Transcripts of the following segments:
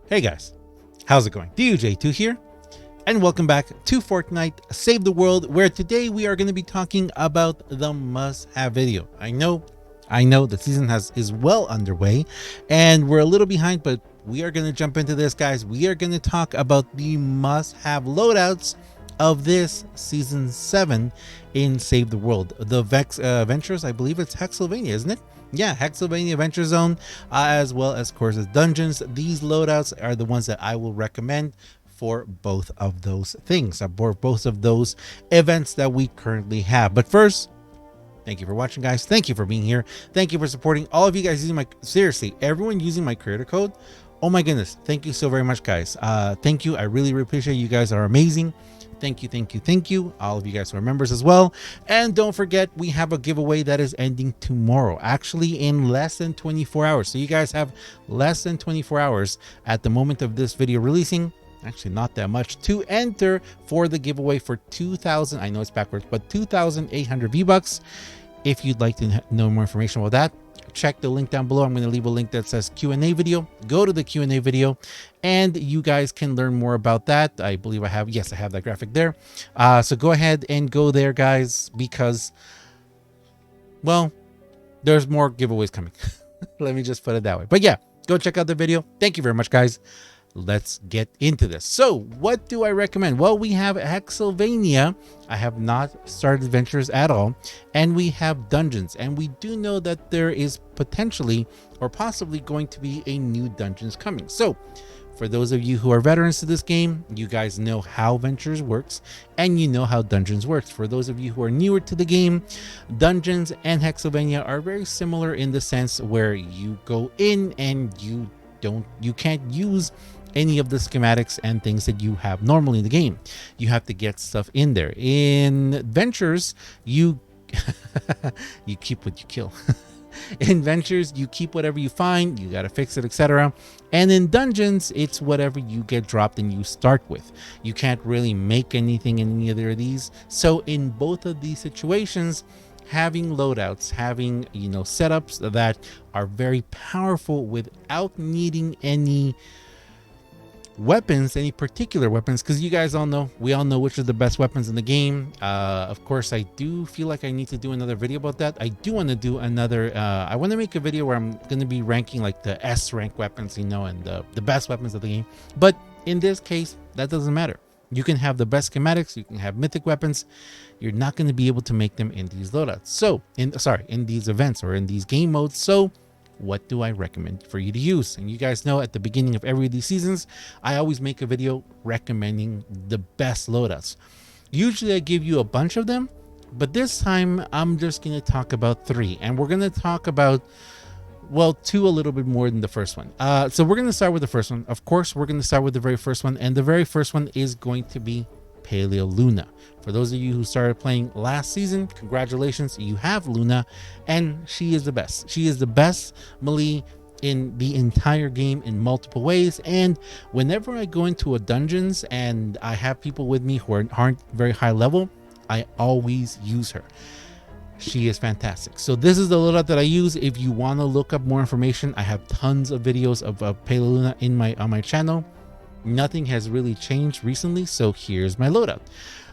Hey guys, how's it going? DJ2 here, and welcome back to Fortnite Save the World, where today we are going to be talking about the must-have video. I know the season is well underway, and we're a little behind, but we are going to jump into this, guys. We are going to talk about the must-have loadouts of this season 7 in Save the World. The Ventures, I believe it's Hexylvania, isn't it? Yeah, Hexylvania Venture Zone, as well as, of course, dungeons. These loadouts are the ones that I will recommend for both of those things, for both of those events that we currently have. But first, thank you for watching, guys. Thank you for being here. Thank you for supporting all of you guys using seriously, everyone using my creator code. Oh my goodness. Thank you so very much, guys. Thank you. I really appreciate you guys are amazing. Thank you. All of you guys who are members as well. And don't forget, we have a giveaway that is ending tomorrow, actually in less than 24 hours. So you guys have less than 24 hours at the moment of this video releasing. Actually, not that much to enter for the giveaway for 2,000. I know it's backwards, but 2,800 V-Bucks. If you'd like to know more information about that, check the link down below. I'm going to leave a link that says Q&A video. Go to the Q&A video and you guys can learn more about that. I believe I have that graphic there. So go ahead and go there, guys, because, well, there's more giveaways coming. Let me just put it that way. But yeah, go check out the video. Thank you very much, guys. Let's get into this. So what do I recommend? Well, we have Hexylvania. I have not started adventures at all, and we have dungeons, and we do know that there is potentially or possibly going to be a new dungeons coming. So for those of you who are veterans to this game, you guys know how Ventures works and you know how Dungeons works. For those of you who are newer to the game, Dungeons and Hexylvania are very similar in the sense where you go in and you can't use any of the schematics and things that you have normally in the game. You have to get stuff in there. In Ventures, you you keep what you kill. In Ventures, you keep whatever you find, you got to fix it, etc. And in Dungeons, it's whatever you get dropped and you start with. You can't really make anything in either of these. So in both of these situations, having loadouts, having, setups that are very powerful without needing any weapons, any particular weapons, because you guys we all know which are the best weapons in the game. Of course, I do feel like I need to do another video about that. I do want to do another I want to make a video where I'm going to be ranking like the S rank weapons, and the best weapons of the game. But in this case, that doesn't matter. You can have the best schematics, you can have mythic weapons. You're not going to be able to make them in these loadouts. So in these events or in these game modes. So what do I recommend for you to use? And you guys know at the beginning of every of these seasons, I always make a video recommending the best loadouts. Usually I give you a bunch of them, but this time I'm just going to talk about 3, and we're going to talk about, well, 2 a little bit more than the first one. So we're going to start with the first one. Of course, we're going to start with the very first one, and the very first one is going to be Paleo Luna. For those of you who started playing last season, congratulations, you have Luna, and she is the best. She is the best melee in the entire game in multiple ways. And whenever I go into a dungeons and I have people with me who aren't very high level, I always use her. She is fantastic. So this is the loadout that I use. If you want to look up more information, I have tons of videos of Paleo Luna on my channel. Nothing has really changed recently, so here's my loadout.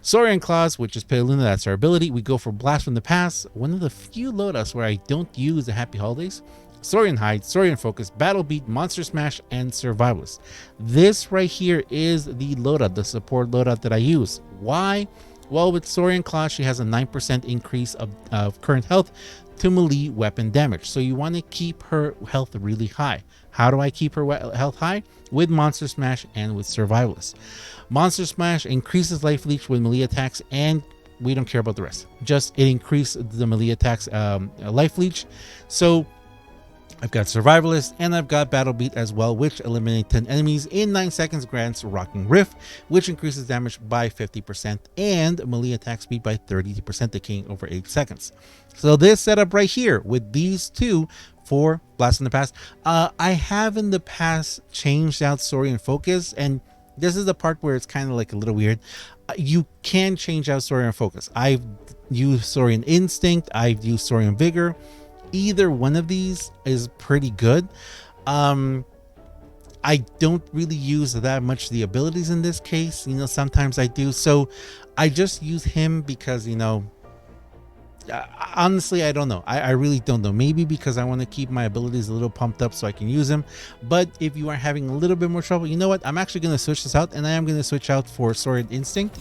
Saurian Claws, which is Paleo Luna, that's our ability. We go for Blast from the Past, one of the few loadouts where I don't use the Happy Holidays. Saurian Hide, Saurian Focus, Battle Beat, Monster Smash, and Survivalist. This right here is the loadout, the support loadout that I use. Why? Well, with Saurian Claws, she has a 9% increase of current health to melee weapon damage. So you want to keep her health really high. How do I keep her health high? With Monster Smash and with Survivalist. Monster Smash increases life leech with melee attacks, and we don't care about the rest. Just it increases the melee attacks life leech. So I've got Survivalist and I've got Battle Beat as well, which eliminates 10 enemies in 9 seconds, grants Rocking Rift, which increases damage by 50% and melee attack speed by 30%, decaying over 8 seconds. So this setup right here with these 2 for Blast in the Past. I have in the past changed out Saurian Focus, and this is the part where it's kind of like a little weird. You can change out Saurian Focus. I've used Saurian Instinct, I've used Saurian Vigor. Either one of these is pretty good. I don't really use that much the abilities in this case. You know, sometimes I do. So I just use him because, you know, honestly, I don't know. I really don't know. Maybe because I want to keep my abilities a little pumped up so I can use them. But if you are having a little bit more trouble, you know what? I'm actually going to switch this out, and I am going to switch out for Sword Instinct.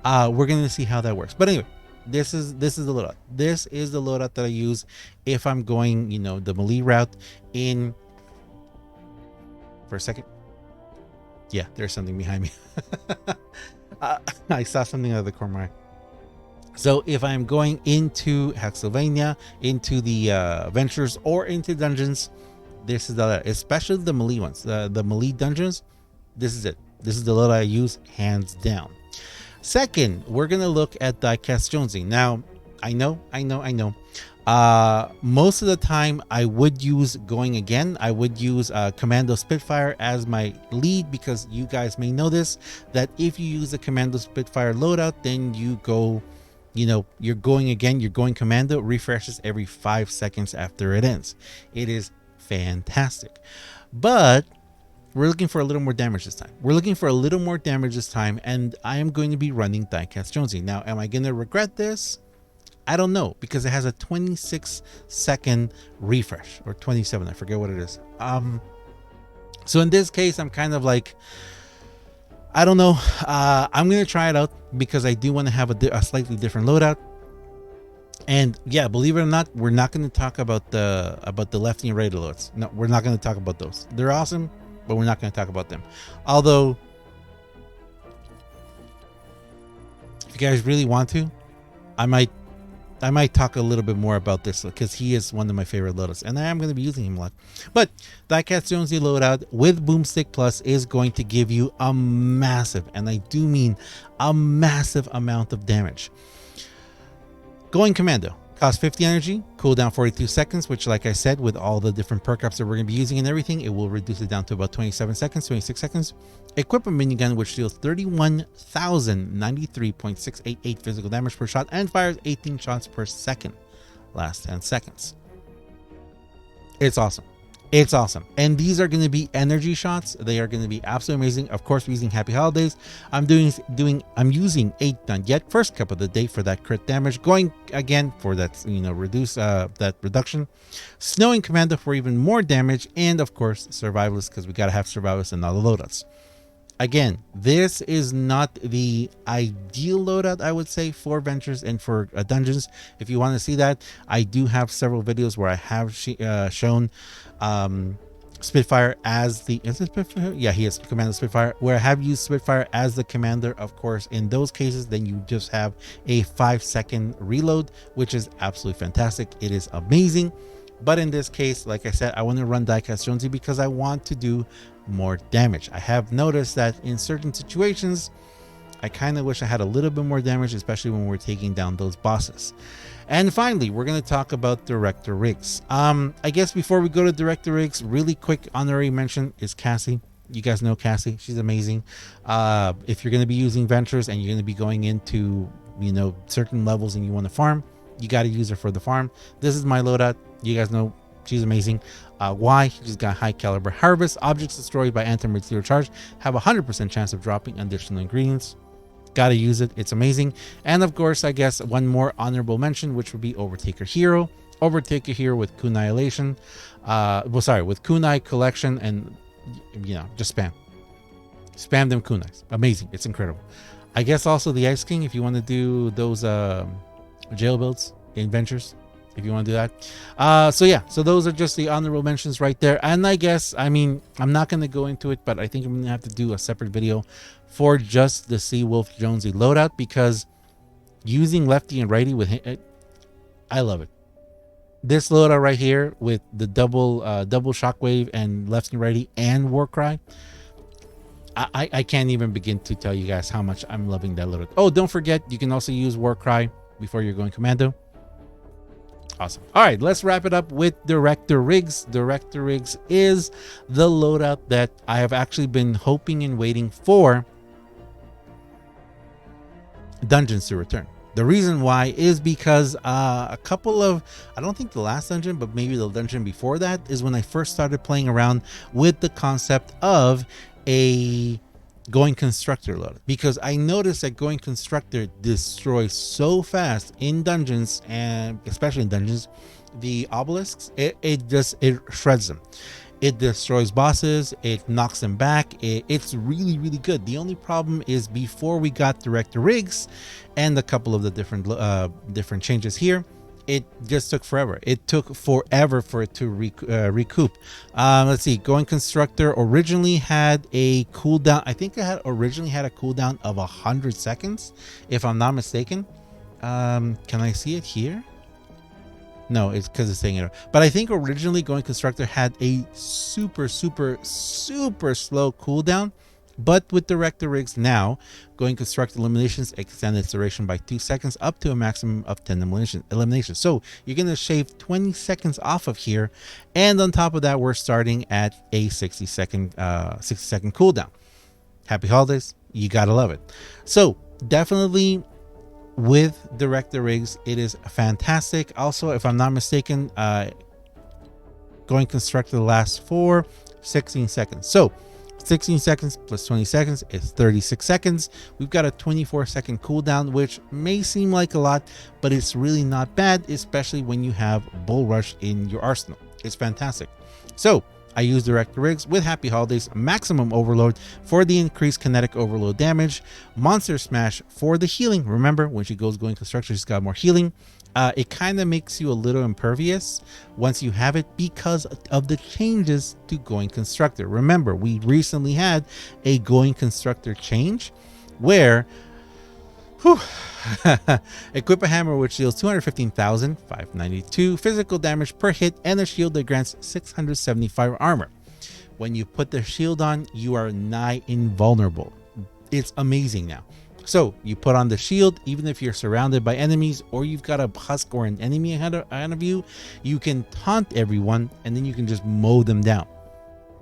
We're going to see how that works. But anyway, this is the loadout. This is the loadout that I use if I'm going, you know, the melee route in. For a second. Yeah, there's something behind me. I saw something out of the corner of my eye. So if I'm going into Hexylvania, into the ventures, or into dungeons, this is the, especially the melee ones, the melee dungeons. This is it. This is the load I use, hands down. Second, we're gonna look at Diecast Jonesy. Now, I know. Most of the time, I would use I would use Commando Spitfire as my lead, because you guys may know this, that if you use a Commando Spitfire loadout, then you go, you know, you're going Commando, refreshes every 5 seconds after it ends. It is fantastic. But we're looking for a little more damage this time. And I am going to be running Diecast Jonesy. Now, am I going to regret this? I don't know, because it has a 26-second refresh, or 27, I forget what it is. So in this case, I'm kind of like, I don't know. I'm gonna try it out because I do want to have a slightly different loadout. And yeah, believe it or not, we're not going to talk about the lefty and right loads. No, we're not going to talk about those. They're awesome, but we're not going to talk about them. Although, if you guys really want to, I might talk a little bit more about this, because he is one of my favorite loadouts, and I am going to be using him a lot. But Diecast Jonesy loadout with Boomstick Plus is going to give you a massive, and I do mean a massive amount of damage. Going Commando costs 50 energy, cooldown 42 seconds, which, like I said, with all the different perk ups that we're going to be using and everything, it will reduce it down to about 26 seconds. Equip a minigun, which deals 31,093.688 physical damage per shot and fires 18 shots per second. Last 10 seconds. It's awesome. And these are going to be energy shots. They are going to be absolutely amazing. Of course, we're using Happy Holidays. I'm using 8 done yet, first cup of the day for that crit damage. Going again for that, you know, reduce that reduction. Snowing Commando for even more damage, and of course Survivalists, because we got to have Survivalists in all the loadouts. Again, this is not the ideal loadout, I would say, for ventures and for dungeons. If you want to see that, I do have several videos where I have shown Spitfire as the, is it Spitfire? Yeah, he is Commander Spitfire, where I have used Spitfire as the commander. Of course, in those cases, then you just have a 5-second reload, which is absolutely fantastic. It is amazing. But in this case, like I said, I want to run Diecast Jonesy because I want to do more damage. I have noticed that in certain situations, I kind of wish I had a little bit more damage, especially when we're taking down those bosses. And finally, we're going to talk about Directorriggs. I guess before we go to Directorriggs, really quick honorary mention is Cassie. You guys know Cassie. She's amazing. If you're going to be using ventures and you're going to be going into, you know, certain levels and you want to farm, you got to use her for the farm. This is my loadout. You guys know she's amazing. Why? She's got high caliber harvest. Objects destroyed by anti-material charge have a 100% chance of dropping additional ingredients. Gotta use it. It's amazing. And of course, I guess one more honorable mention, which would be Overtaker Hero. Overtaker Hero with Kunai-lation. With Kunai Collection, and you know, just spam them kunais. Amazing. It's incredible. I guess also the Ice King, if you want to do those jail builds in ventures, if you want to do that. So those are just the honorable mentions right there. And I guess, I mean, I'm not going to go into it, but I think I'm going to have to do a separate video for just the Seawolf Jonesy loadout, because using lefty and righty with him, I love it. This loadout right here with the double shockwave and lefty and righty and Warcry, I can't even begin to tell you guys how much I'm loving that loadout. Oh, don't forget, you can also use Warcry before you're going commando. Awesome. All right, let's wrap it up with Directorriggs. Directorriggs is the loadout that I have actually been hoping and waiting for Dungeons to return. The reason why is because a couple of, I don't think the last dungeon, but maybe the dungeon before that is when I first started playing around with the concept of a going constructor load, because I noticed that going constructor destroys so fast in dungeons, and especially in dungeons, the obelisks, it shreds them. It destroys bosses, it knocks them back. It's really, really good. The only problem is before we got Directorriggs and a couple of the different changes here, it just took forever. It took forever for it to recoup. Let's see. Going Constructor originally had a cooldown. I think it had originally had a cooldown of 100 seconds, if I'm not mistaken. Can I see it here? No, it's because it's saying it. But I think originally Going Constructor had a super slow cooldown. But with Directorriggs now, Going Constructor eliminations extend its duration by 2 seconds up to a maximum of 10 eliminations. So you're going to shave 20 seconds off of here. And on top of that, we're starting at a 60 second cooldown. Happy holidays. You got to love it. So definitely, with Directorriggs, it is fantastic. Also, if I'm not mistaken, Going Constructor lasts for 16 seconds. So 16 seconds plus 20 seconds is 36 seconds. We've got a 24-second cooldown, which may seem like a lot, but it's really not bad, especially when you have Bull Rush in your arsenal. It's fantastic. So I use Directorriggs with Happy Holidays, Maximum Overload for the increased kinetic overload damage, Monster Smash for the healing. Remember, when she goes Going Constructor, she's got more healing. It kind of makes you a little impervious once you have it because of the changes to Going Constructor. Remember, we recently had a Going Constructor change where equip a hammer which deals 215,592 physical damage per hit and a shield that grants 675 armor. When you put the shield on, you are nigh invulnerable. It's amazing now. So you put on the shield, even if you're surrounded by enemies or you've got a husk or an enemy ahead of you, you can taunt everyone and then you can just mow them down.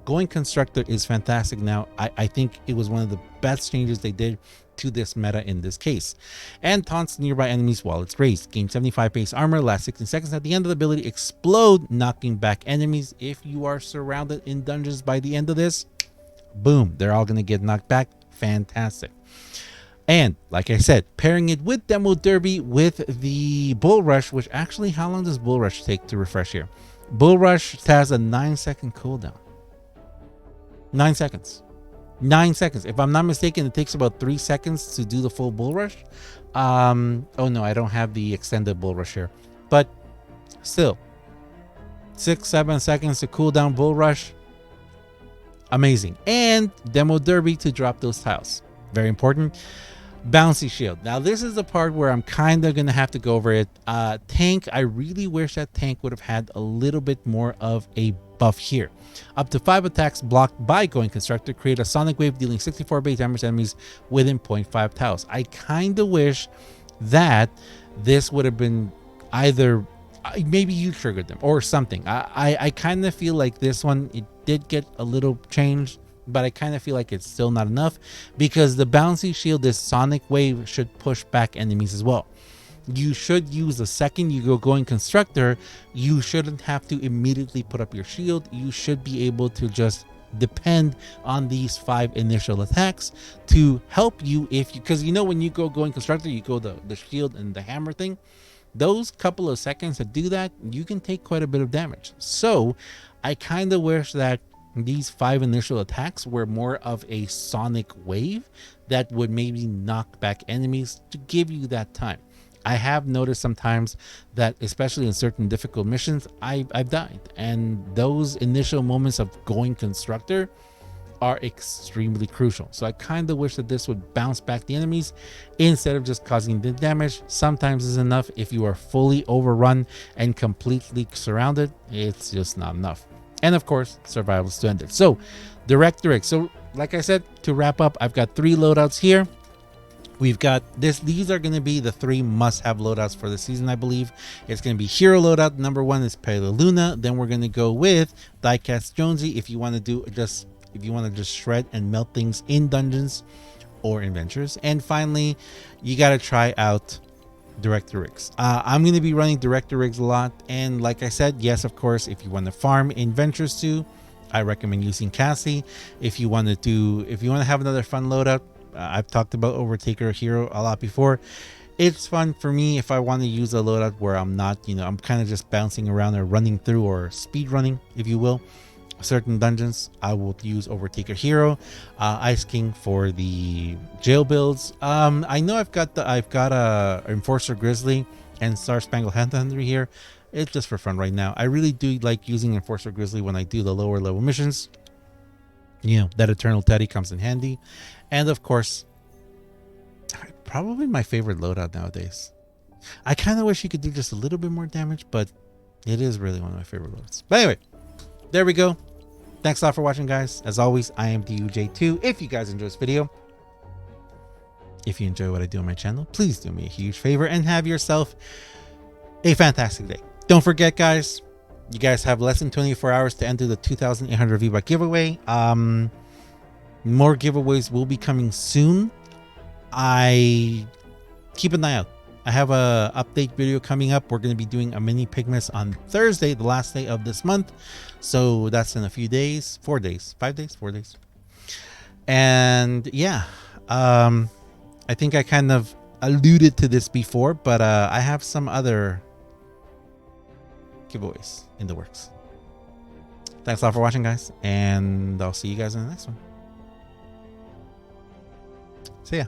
Going Constructor is fantastic now. I think it was one of the best changes they did to this meta in this case. And taunts nearby enemies while it's raised. Gain 75 base armor, lasts 16 seconds at the end of the ability, explode, knocking back enemies. If you are surrounded in dungeons by the end of this, boom, they're all going to get knocked back. Fantastic. And like I said, pairing it with Demo Derby with the Bull Rush, which actually, how long does Bull Rush take to refresh here? Bull Rush has a 9-second cooldown. 9 seconds. 9 seconds. If I'm not mistaken, it takes about 3 seconds to do the full Bull Rush. Oh no, I don't have the extended Bull Rush here. But still, 6-7 seconds to cool down Bull Rush. Amazing. And Demo Derby to drop those tiles. Very important. Bouncy shield. Now this is the part where I'm kind of gonna have to go over it. Tank, I really wish that tank would have had a little bit more of a buff here. Up to 5 attacks blocked by Going Constructor create a sonic wave dealing 64 base damage to enemies within 0.5 tiles. I kind of wish that this would have been either maybe you triggered them or something. I kind of feel like this one, it did get a little changed, but I kind of feel like it's still not enough because the bouncy shield, this sonic wave, should push back enemies as well. You should use the second you go Going Constructor, you shouldn't have to immediately put up your shield. You should be able to just depend on these 5 initial attacks to help you if you, because you know when you go Going Constructor, you go the shield and the hammer thing. Those couple of seconds to do that, you can take quite a bit of damage. So I kind of wish that these 5 initial attacks were more of a sonic wave that would maybe knock back enemies to give you that time. I have noticed sometimes that, especially in certain difficult missions, I've died, and those initial moments of Going Constructor are extremely crucial. So I kind of wish that this would bounce back the enemies instead of just causing the damage. Sometimes is enough. If you are fully overrun and completely surrounded, it's just not enough. And of course, survival is to end it. So Directorriggs. So like I said, to wrap up, I've got 3 loadouts here. We've got this. These are going to be the 3 must-have loadouts for the season, I believe. It's going to be Hero loadout. Number 1 is Paleo. Then we're going to go with Diecast Jonesy if you want to just shred and melt things in dungeons or adventures. And finally, you got to try out Directorriggs. I'm going to be running Directorriggs a lot, and like I said, yes, of course, if you want to farm in Ventures 2, I recommend using Cassie. If you want to have another fun loadout, I've talked about Overtaker Hero a lot before. It's fun for me if I want to use a loadout where I'm not, I'm kind of just bouncing around or running through or speed running, if you will, certain dungeons. I will use Overtaker Hero, Ice King for the jail builds. I know I've got a Enforcer Grizzly and Star Spangled Hunter here. It's just for fun right now. I really do like using Enforcer Grizzly when I do the lower level missions. That Eternal Teddy comes in handy, and of course, probably my favorite loadout nowadays. I kind of wish you could do just a little bit more damage, but it is really one of my favorite loads. But anyway, there we go. Thanks a lot for watching, guys. As always, I am DUJ2. If you guys enjoyed this video, if you enjoy what I do on my channel, please do me a huge favor and have yourself a fantastic day. Don't forget, guys, you guys have less than 24 hours to enter the 2,800 V-Buck giveaway. More giveaways will be coming soon. I keep an eye out. I have a update video coming up. We're going to be doing a mini Pigmas on Thursday, the last day of this month. So that's in a few days, 4 days, 5 days, 4 days. And yeah, I think I kind of alluded to this before, but I have some other giveaways in the works. Thanks a lot for watching, guys, and I'll see you guys in the next one. See ya.